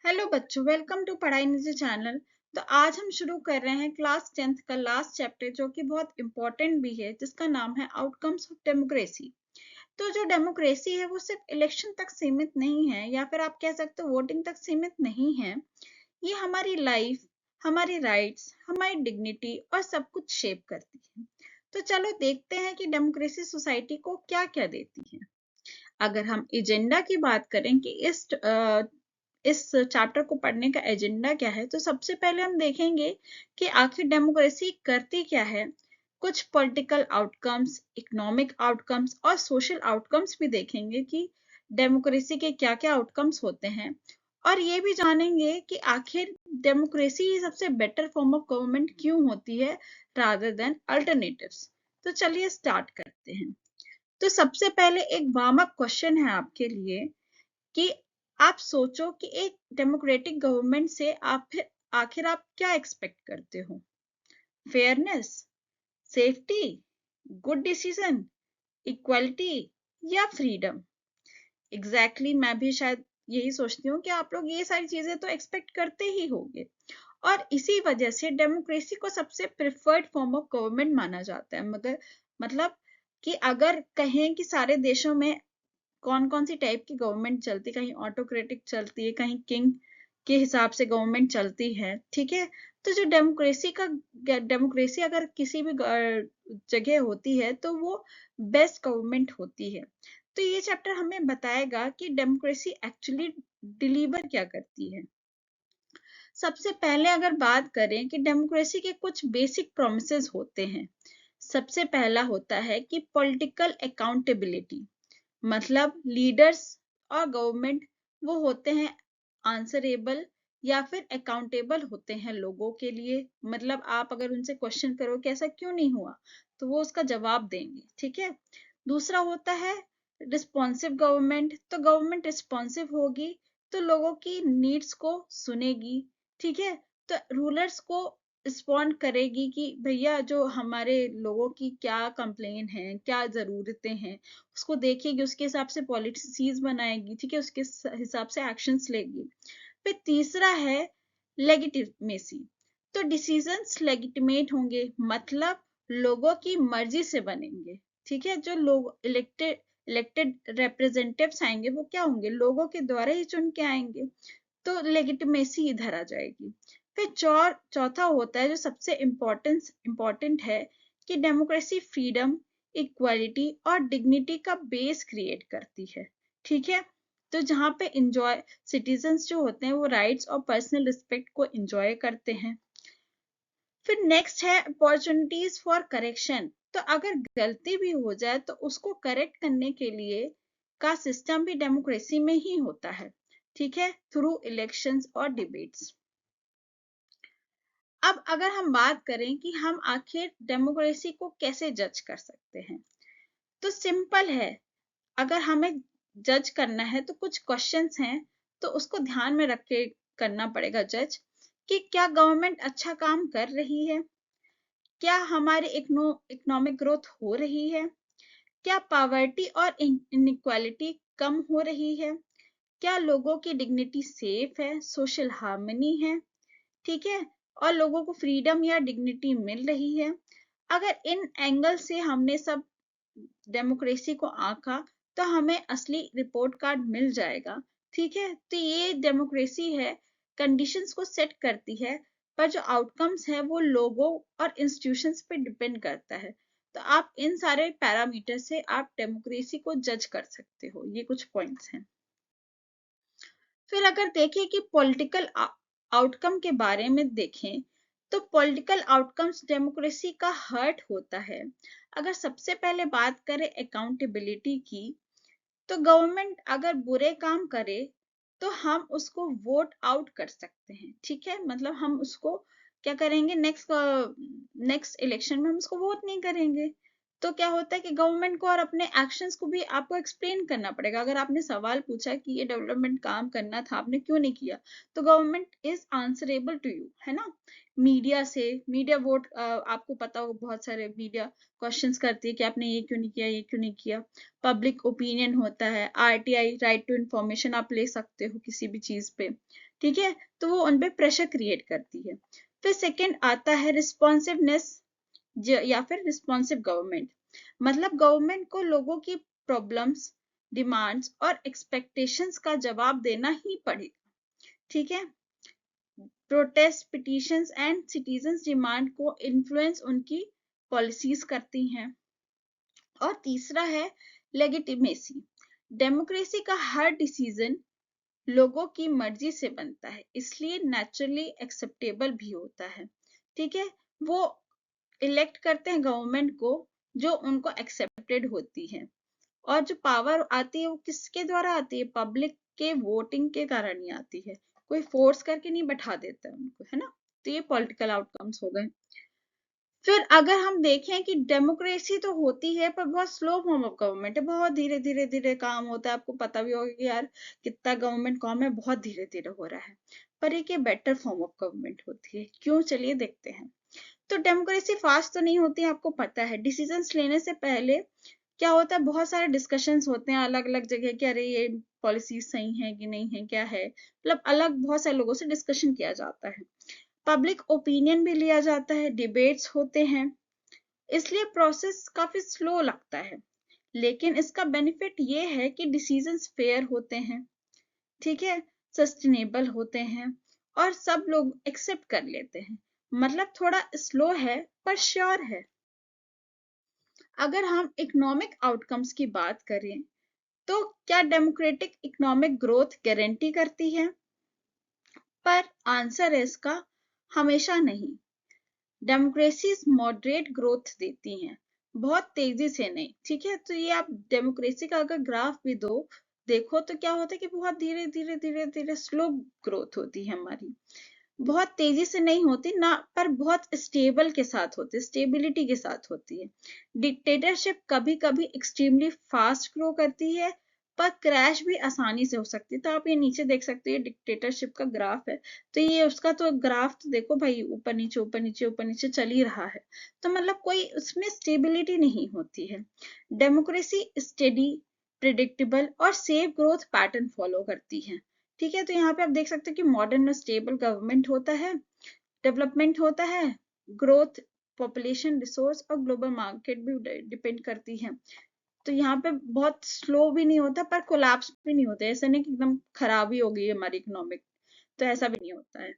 Hello बच्चों, welcome to पढ़ाई निजी चैनल। तो आज हम शुरू कर रहे हैं क्लास 10th का लास्ट चैप्टर, जो कि बहुत इंपॉर्टेंट भी है, जिसका नाम है आउटकम्स ऑफ डेमोक्रेसी। तो जो डेमोक्रेसी है वो सिर्फ इलेक्शन तक सीमित नहीं है, या फिर आप कह सकते हो वोटिंग तक सीमित नहीं है। ये हमारी लाइफ, हमारी राइट्स, हमारी डिग्निटी और सब कुछ शेप करती है। तो चलो देखते हैं कि डेमोक्रेसी सोसाइटी को क्या क्या देती है। अगर हम एजेंडा की बात करें कि इस चैप्टर को पढ़ने का एजेंडा क्या है, तो सबसे पहले हम देखेंगे कि आखिर डेमोक्रेसी करती क्या है। कुछ पॉलिटिकल आउटकम्स, इकोनॉमिक आउटकम्स और सोशल आउटकम्स भी देखेंगे कि डेमोक्रेसी के क्या-क्या आउटकम्स होते हैं। और ये भी जानेंगे कि आखिर डेमोक्रेसी ही सबसे बेटर फॉर्म ऑफ गवर्नमेंट क्यों होती है रादर देन अल्टरनेटिव्स। तो चलिए स्टार्ट करते हैं। तो सबसे पहले एक वार्म अप क्वेश्चन है आपके लिए कि आप सोचो कि एक डेमोक्रेटिक गवर्नमेंट से आखिर आप क्या एक्सपेक्ट करते हो? Fairness, safety, good decision, equality या फ्रीडम? एग्जैक्टली मैं भी शायद यही सोचती हूँ कि आप लोग ये सारी चीजें तो एक्सपेक्ट करते ही होंगे। और इसी वजह से डेमोक्रेसी को सबसे प्रेफर्ड फॉर्म ऑफ गवर्नमेंट माना जाता है। मगर मतलब कि अगर कहें कि सारे देशों में कौन कौन सी टाइप की गवर्नमेंट चलती, कहीं ऑटोक्रेटिक चलती है, कहीं किंग के हिसाब से गवर्नमेंट चलती है, ठीक है। तो जो डेमोक्रेसी अगर किसी भी जगह होती है तो वो बेस्ट गवर्नमेंट होती है। तो ये चैप्टर हमें बताएगा कि डेमोक्रेसी एक्चुअली डिलीवर क्या करती है। सबसे पहले अगर बात करें कि डेमोक्रेसी के कुछ बेसिक प्रोमिसेस होते हैं। सबसे पहला होता है कि पॉलिटिकल अकाउंटेबिलिटी, मतलब लीडर्स और गवर्नमेंट वो होते हैं आंसरेबल या फिर अकाउंटेबल होते हैं लोगों के लिए। मतलब आप अगर उनसे क्वेश्चन करो कि ऐसा क्यों नहीं हुआ, तो वो उसका जवाब देंगे, ठीक है। दूसरा होता है रिस्पॉन्सिव गवर्नमेंट। तो गवर्नमेंट रिस्पॉन्सिव होगी तो लोगों की नीड्स को सुनेगी, ठीक है। तो रूलर्स को रिस्पॉन्ड करेगी कि भैया जो हमारे लोगों की क्या कंप्लेन है, क्या जरूरतें हैं, उसको देखेगी, उसके हिसाब से पॉलिसीज बनाएगी, ठीक है, उसके हिसाब से एक्शंस लेगी। फिर तीसरा है लेगिटिमेसी। तो डिसीजंस लेगिटिमेट होंगे, मतलब लोगों की मर्जी से बनेंगे, ठीक है। जो लोग इलेक्टेड रिप्रेजेंटेटिव्स आएंगे वो क्या होंगे, लोगों के द्वारा ही चुन के आएंगे। तो लेगिटिमेसी इधर आ जाएगी। फिर चौथा होता है जो सबसे इम्पोर्टेंट है कि डेमोक्रेसी फ्रीडम, इक्वालिटी और डिग्निटी का बेस क्रिएट करती है, ठीक है। तो जहाँ पे इंजॉय सिटीजन्स जो होते हैं वो राइट्स और पर्सनल रिस्पेक्ट को इंजॉय करते हैं। फिर नेक्स्ट है अपॉर्चुनिटीज फॉर करेक्शन। तो अगर गलती भी हो जाए तो उसको करेक्ट करने के लिए का सिस्टम भी डेमोक्रेसी में ही होता है, ठीक है, थ्रू इलेक्शंस और डिबेट्स। अब अगर हम बात करें कि हम आखिर डेमोक्रेसी को कैसे जज कर सकते हैं, तो सिंपल है। अगर हमें जज करना है तो कुछ क्वेश्चंस हैं, तो उसको ध्यान में रख के करना पड़ेगा जज, कि क्या गवर्नमेंट अच्छा काम कर रही है, क्या हमारी इकोनॉमिक ग्रोथ हो रही है, क्या पॉवर्टी और इनइक्वालिटी कम हो रही है, क्या लोगों की डिग्निटी सेफ है, सोशल हार्मनी है, ठीक है, और लोगों को फ्रीडम या डिग्निटी मिल रही है। अगर इन एंगल से हमने सब डेमोक्रेसी को आंका तो हमें असली रिपोर्ट कार्ड मिल जाएगा, ठीक है। तो ये डेमोक्रेसी है, कंडीशंस को सेट करती है, पर जो आउटकम्स है वो लोगों और इंस्टीट्यूशंस पे डिपेंड करता है। तो आप इन सारे पैरामीटर से आप डेमोक्रेसी को जज कर सकते हो। ये कुछ पॉइंट्स हैं। फिर अगर देखें कि पॉलिटिकल आउटकम के बारे में देखें, तो पॉलिटिकल आउटकम्स डेमोक्रेसी का हर्ट होता है। अगर सबसे पहले बात करें अकाउंटेबिलिटी की, तो गवर्नमेंट अगर बुरे काम करे तो हम उसको वोट आउट कर सकते हैं, ठीक है। मतलब हम उसको क्या करेंगे, नेक्स्ट इलेक्शन में हम उसको वोट नहीं करेंगे। तो क्या होता है कि गवर्नमेंट को और अपने एक्शंस को भी आपको एक्सप्लेन करना पड़ेगा। अगर आपने सवाल पूछा कि ये डेवलपमेंट काम करना था, आपने क्यों नहीं किया, तो government is answerable to you, है ना। मीडिया से, मीडिया वोट, आपको पता होगा बहुत सारे मीडिया क्वेश्चंस करती है कि आपने ये क्यों नहीं किया, ये क्यों नहीं किया। पब्लिक ओपिनियन होता है, आरटीआई, राइट टू इंफॉर्मेशन आप ले सकते हो किसी भी चीज पे, ठीक है। तो वो उनपे प्रेशर क्रिएट करती है। फिर सेकेंड आता है रिस्पॉन्सिवनेस या फिर रिस्पॉन्सिव गवर्नमेंट। मतलब गवर्नमेंट को लोगों की प्रॉब्लम्स, डिमांड्स और एक्सपेक्टेशंस का जवाब देना ही पड़ेगा, ठीक है। Protest, petitions and citizens demand को इन्फ्लुएंस उनकी पॉलिसीज करती हैं। और तीसरा है लेगिटिमेसी। डेमोक्रेसी का हर डिसीजन लोगों की मर्जी से बनता है, इसलिए नेचुरली एक्सेप्टेबल भी होता है, ठीक है। वो इलेक्ट करते हैं गवर्नमेंट को जो उनको एक्सेप्टेड होती है, और जो पावर आती है वो किसके द्वारा आती है, पब्लिक के वोटिंग के कारण ही आती है। कोई फोर्स करके नहीं बैठा देता उनको, है ना। तो ये पॉलिटिकल आउटकम्स हो गए। फिर अगर हम देखें कि डेमोक्रेसी तो होती है पर बहुत स्लो फॉर्म ऑफ गवर्नमेंट है, बहुत धीरे धीरे धीरे काम होता है। आपको पता भी होगा कि यार कितना गवर्नमेंट काम है, बहुत धीरे धीरे हो रहा है। पर एक बेटर फॉर्म ऑफ गवर्नमेंट होती है, क्यों, चलिए देखते हैं। तो डेमोक्रेसी फास्ट तो नहीं होती, आपको पता है। डिसीजंस लेने से पहले क्या होता है, बहुत सारे डिस्कशंस होते हैं अलग अलग जगह कि अरे ये पॉलिसी सही है कि नहीं है, क्या है, मतलब अलग बहुत सारे लोगों से डिस्कशन किया जाता है। पब्लिक ओपिनियन भी लिया जाता है, डिबेट्स होते हैं, इसलिए प्रोसेस काफी स्लो लगता है। लेकिन इसका बेनिफिट ये है कि डिसीजंस फेयर होते हैं, ठीक है, सस्टेनेबल होते हैं, और सब लोग एक्सेप्ट कर लेते हैं। मतलब थोड़ा स्लो है पर श्योर है। अगर हम इकोनॉमिक आउटकम्स की बात करें, तो क्या डेमोक्रेटिक इकोनॉमिक ग्रोथ गारंटी करती है? पर आंसर है इसका हमेशा नहीं। डेमोक्रेसीज मॉडरेट ग्रोथ देती हैं, बहुत तेजी से नहीं, ठीक है। तो ये आप डेमोक्रेसी का अगर ग्राफ भी देखो तो क्या होता है कि बहुत धीरे धीरे धीरे धीरे स्लो ग्रोथ होती है हमारी, बहुत तेजी से नहीं होती ना, पर बहुत स्टेबल के साथ होती है, स्टेबिलिटी के साथ होती है। डिक्टेटरशिप कभी कभी एक्सट्रीमली फास्ट ग्रो करती है, पर क्रैश भी आसानी से हो सकती है। तो आप ये नीचे देख सकते हैं, डिक्टेटरशिप का ग्राफ है। तो ये उसका तो ग्राफ तो देखो भाई, ऊपर नीचे ऊपर नीचे ऊपर नीचे चल ही रहा है। तो मतलब कोई उसमें स्टेबिलिटी नहीं होती है। डेमोक्रेसी स्टेडी, प्रिडिक्टेबल और सेफ ग्रोथ पैटर्न फॉलो करती है, ठीक है। तो यहाँ पे आप देख सकते हैं कि मॉडर्न और स्टेबल गवर्नमेंट होता है, डेवलपमेंट होता है, ग्रोथ, पॉपुलेशन, रिसोर्स और ग्लोबल मार्केट भी डिपेंड करती है। तो यहाँ पे बहुत स्लो भी नहीं होता पर कोलैप्स भी नहीं होता है, ऐसा नहीं कि एकदम खराब ही हो गई है हमारी इकोनॉमिक, तो ऐसा भी नहीं होता है।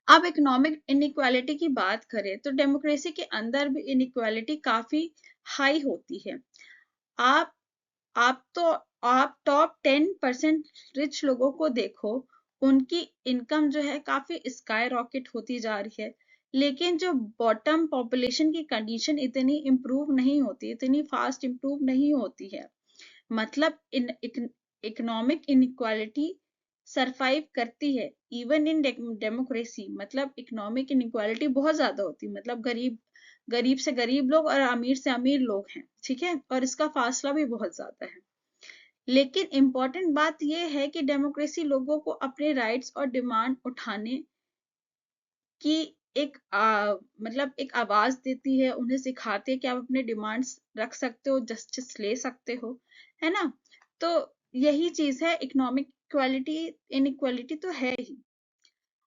अब इकोनॉमिक इनइक्वालिटी की बात करें तो डेमोक्रेसी के अंदर भी इनइक्वालिटी काफी हाई होती है। आप आप तो आप टॉप 10% रिच लोगों को देखो, उनकी इनकम जो है काफी स्काई रॉकेट होती जा रही है। लेकिन जो बॉटम पॉपुलेशन की कंडीशन इतनी इम्प्रूव नहीं होती, इतनी फास्ट इम्प्रूव नहीं होती है। मतलब इन इकोनॉमिक इनइक्वालिटी सरवाइव करती है इवन इन डेमोक्रेसी। मतलब इकोनॉमिक इनइक्वालिटी बहुत ज्यादा होती है, मतलब गरीब गरीब से गरीब लोग और अमीर से अमीर लोग हैं, ठीक है, और इसका फासला भी बहुत ज्यादा है। लेकिन इम्पॉर्टेंट बात यह है कि डेमोक्रेसी लोगों को अपने राइट्स और डिमांड उठाने की एक मतलब एक आवाज देती है, उन्हें सिखाती है कि आप अपने डिमांड्स रख सकते हो, जस्टिस ले सकते हो, है ना। तो यही चीज है, इकोनॉमिक इक्वालिटी, इनइक्वालिटी तो है ही।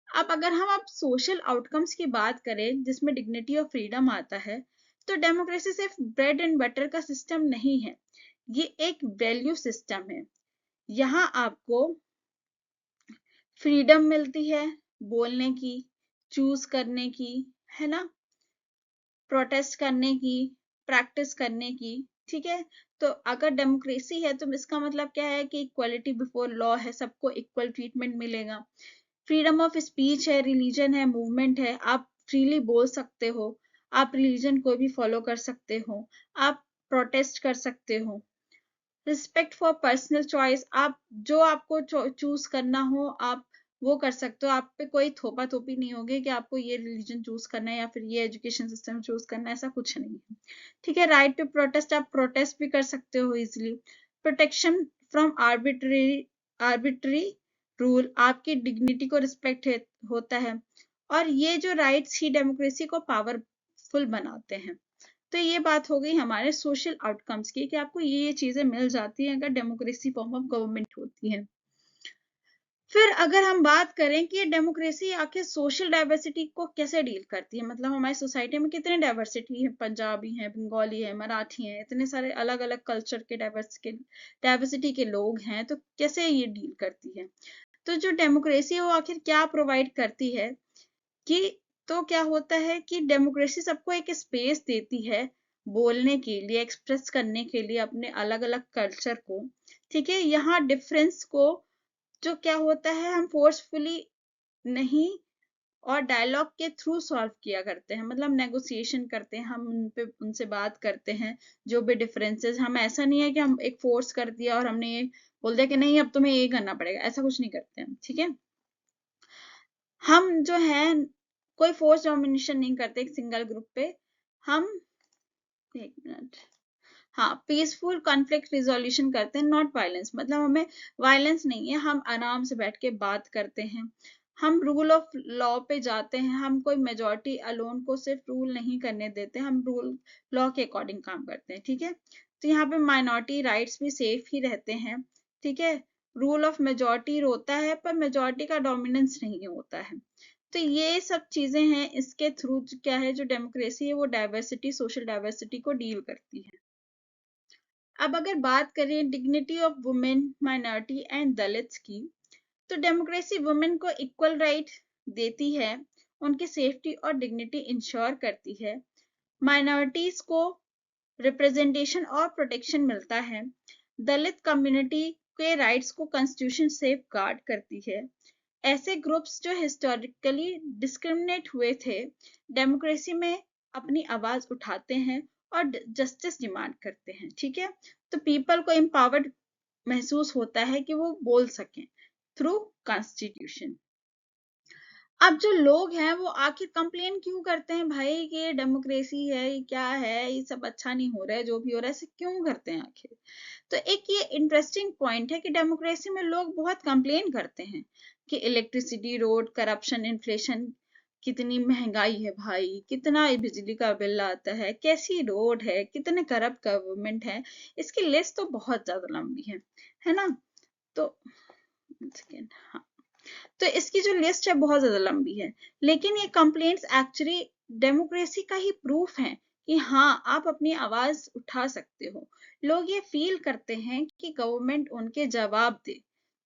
अब अगर हम अब सोशल आउटकम्स की बात करें जिसमें डिग्निटी और फ्रीडम आता है, तो डेमोक्रेसी सिर्फ ब्रेड एंड बटर का सिस्टम नहीं है, ये एक वैल्यू सिस्टम है। यहाँ आपको फ्रीडम मिलती है बोलने की, चूज करने की, है ना, प्रोटेस्ट करने की, प्रैक्टिस करने की, ठीक है। तो अगर डेमोक्रेसी है तो इसका मतलब क्या है कि इक्वलिटी बिफोर लॉ है, सबको इक्वल ट्रीटमेंट मिलेगा। फ्रीडम ऑफ स्पीच है, रिलीजन है, मूवमेंट है, आप फ्रीली बोल सकते हो, आप रिलीजन को भी फॉलो कर सकते हो, आप प्रोटेस्ट कर सकते हो। रिस्पेक्ट फॉर पर्सनल चॉइस, आप जो आपको चूज करना हो आप वो कर सकते हो, आप पे कोई थोपा थोपी नहीं होगी कि आपको ये रिलीजन चूज करना है या फिर ये एजुकेशन सिस्टम चूज करना है, ऐसा कुछ नहीं है। ठीक है, राइट टू प्रोटेस्ट, आप प्रोटेस्ट भी कर सकते हो easily. Protection from arbitrary rule, आपकी डिग्निटी को रिस्पेक्ट होता है, और ये जो राइट्स ही डेमोक्रेसी को पावरफुल बनाते हैं। तो ये बात हो गई हमारे सोशल आउटकम्स की कि आपको ये चीजें मिल जाती हैं अगर डेमोक्रेसी फॉर्म ऑफ गवर्नमेंट होती है। फिर अगर हम बात करें कि डेमोक्रेसी आखिर सोशल डाइवर्सिटी को कैसे डील करती है, मतलब हमारी सोसाइटी में कितने डाइवर्सिटी है, पंजाबी है, बंगाली है, मराठी है, इतने सारे अलग अलग कल्चर के डाइवर्सिटी के लोग हैं, तो कैसे ये डील करती है। तो जो डेमोक्रेसी है वो आखिर क्या प्रोवाइड करती है कि, तो क्या होता है कि डेमोक्रेसी सबको एक स्पेस देती है बोलने के लिए, एक्सप्रेस करने के लिए अपने अलग अलग कल्चर को। ठीक है, यहाँ डिफरेंस को जो क्या होता है हम फोर्सफुली नहीं और डायलॉग के थ्रू सॉल्व किया करते हैं, मतलब नेगोशिएशन करते हैं, हम उनसे बात करते हैं जो भी डिफरेंसेस। हम ऐसा नहीं है कि हम एक फोर्स कर दिया और हमने ये बोल दिया कि नहीं अब तुम्हें ये करना पड़ेगा, ऐसा कुछ नहीं करते हैं। ठीक है, हम जो है कोई फोर्स डोमिनेशन नहीं करते एक सिंगल ग्रुप पे। हम, एक मिनट, हाँ, पीसफुल कॉन्फ्लिक्ट रिजोल्यूशन करते हैं, नॉट वायलेंस, मतलब हमें वायलेंस नहीं है, हम आराम से बैठ के बात करते हैं। हम रूल ऑफ लॉ पे जाते हैं, हम कोई मेजोरिटी अलोन को सिर्फ रूल नहीं करने देते, हम रूल लॉ के अकॉर्डिंग काम करते हैं। ठीक है, तो यहाँ पे माइनॉरिटी राइट्स भी सेफ ही रहते हैं। ठीक है, रूल ऑफ मेजोरिटी होता है पर मेजोरिटी का डोमिनेंस नहीं होता है। तो ये सब चीजें हैं, इसके थ्रू क्या है जो डेमोक्रेसी है वो डाइवर्सिटी, सोशल डाइवर्सिटी को डील करती है। अब अगर बात करें dignity of women, minority and Dalits की, तो डेमोक्रेसी वुमेन को इक्वल राइट देती है, उनकी सेफ्टी और डिग्निटी इंश्योर करती है, माइनॉरिटीज को रिप्रेजेंटेशन और प्रोटेक्शन मिलता है, दलित कम्युनिटी के राइट्स को कॉन्स्टिट्यूशन सेफ गार्ड करती है। ऐसे ग्रुप्स जो हिस्टोरिकली डिस्क्रिमिनेट हुए थे, डेमोक्रेसी में अपनी आवाज उठाते हैं और जस्टिस डिमांड करते हैं। ठीक है, तो पीपल को एम्पावर्ड महसूस होता है कि वो बोल सकें थ्रू कॉन्स्टिट्यूशन। अब जो लोग हैं वो आखिर कंप्लेन क्यों करते हैं भाई कि ये डेमोक्रेसी है, ये क्या है, ये सब अच्छा नहीं हो रहा है, जो भी हो रहा है, ऐसे क्यों करते हैं आखिर। तो एक ये इंटरेस्टिंग पॉइंट है कि डेमोक्रेसी में लोग बहुत कंप्लेन करते हैं कि इलेक्ट्रिसिटी, रोड, करप्शन, इन्फ्लेशन, कितनी महंगाई है भाई, कितना बिजली का बिल आता है, कैसी रोड है, कितने करप्ट गवर्नमेंट है, इसकी लिस्ट तो बहुत ज्यादा लंबी है ना। तो सेकेंड, हाँ, तो इसकी जो लिस्ट है बहुत ज्यादा लंबी है, लेकिन ये कंप्लेंट्स एक्चुअली डेमोक्रेसी का ही प्रूफ है कि हाँ आप अपनी आवाज उठा सकते हो। लोग ये फील करते हैं कि गवर्नमेंट उनके जवाब दे,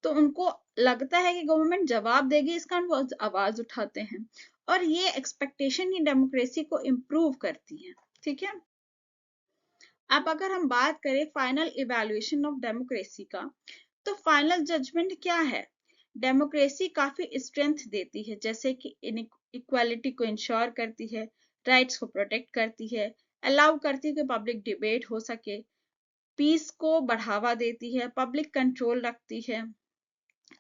तो उनको लगता है कि गवर्नमेंट जवाब देगी, इसका वो आवाज उठाते हैं, और ये एक्सपेक्टेशन ही डेमोक्रेसी को इम्प्रूव करती है। ठीक है, अब अगर हम बात करें फाइनल इवैल्यूएशन ऑफ डेमोक्रेसी का, तो फाइनल जजमेंट क्या है। डेमोक्रेसी काफी स्ट्रेंथ देती है, जैसे कि इक्वालिटी को इंश्योर करती है, राइट्स को प्रोटेक्ट करती है, अलाउ करती है कि पब्लिक डिबेट हो सके, पीस को बढ़ावा देती है, पब्लिक कंट्रोल रखती है।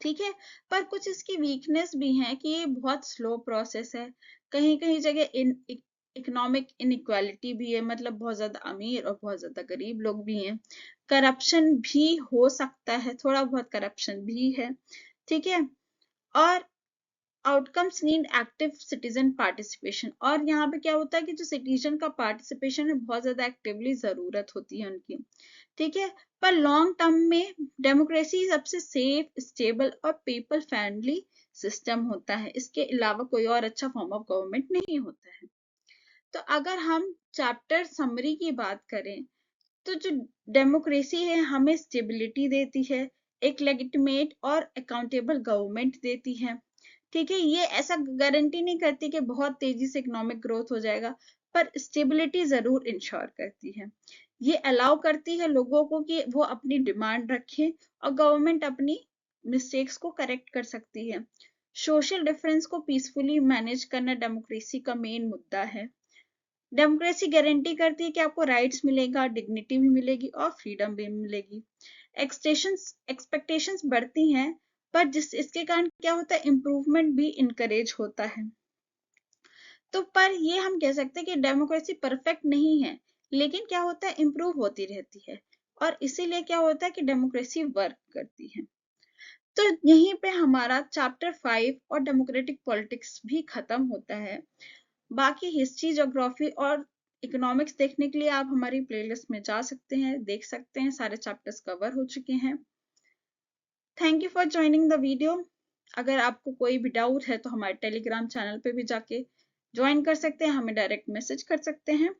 ठीक है, पर कुछ इसकी वीकनेस भी है कि ये बहुत स्लो प्रोसेस है, कहीं कहीं जगह इकोनॉमिक इनइक्वालिटी भी है, मतलब बहुत ज्यादा अमीर और बहुत ज्यादा गरीब लोग भी हैं, करप्शन भी हो सकता है, थोड़ा बहुत करप्शन भी है। ठीक है, और outcomes need active citizen participation, और यहाँ पे क्या होता है कि जो सिटीजन का पार्टिसिपेशन है बहुत ज्यादा एक्टिवली जरूरत होती है उनकी। ठीक है, पर लॉन्ग टर्म में डेमोक्रेसी सबसे सेफ, स्टेबल और पीपल फ्रेंडली सिस्टम होता है, इसके अलावा कोई और अच्छा फॉर्म ऑफ गवर्नमेंट नहीं होता है। तो अगर हम चैप्टर समरी की बात करें, तो जो डेमोक्रेसी है हमें स्टेबिलिटी देती है, एक लेजिटिमेट और अकाउंटेबल गवर्नमेंट देती है। ठीक है, ये ऐसा गारंटी नहीं करती कि बहुत तेजी से इकोनॉमिक ग्रोथ हो जाएगा, पर स्टेबिलिटी जरूर इंश्योर करती है। ये अलाउ करती है लोगों को कि वो अपनी डिमांड रखें और गवर्नमेंट अपनी मिस्टेक्स को करेक्ट कर सकती है। सोशल डिफरेंस को पीसफुली मैनेज करना डेमोक्रेसी का मेन मुद्दा है। डेमोक्रेसी गारंटी करती है कि आपको राइट्स मिलेगा, डिग्निटी भी मिलेगी और फ्रीडम भी मिलेगी। एक्सपेक्टेशंस बढ़ती हैं, पर इसके कारण क्या होता है, इम्प्रूवमेंट भी इनकरेज होता है। तो पर ये हम कह सकते हैं कि डेमोक्रेसी परफेक्ट नहीं है, लेकिन क्या होता है, इम्प्रूव होती रहती है, और इसीलिए क्या होता है कि डेमोक्रेसी वर्क करती है। तो यहीं पे हमारा चैप्टर 5 और डेमोक्रेटिक पॉलिटिक्स भी खत्म होता है। बाकी हिस्ट्री, ज्योग्राफी और इकोनॉमिक्स देखने के लिए आप हमारी प्लेलिस्ट में जा सकते हैं, देख सकते हैं, सारे चैप्टर्स कवर हो चुके हैं। Thank you for joining the video. अगर आपको कोई भी डाउट है तो हमारे टेलीग्राम चैनल पे भी जाके ज्वाइन कर सकते हैं, हमें डायरेक्ट मैसेज कर सकते हैं।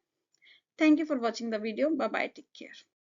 Thank you for watching the video. Bye bye, take care.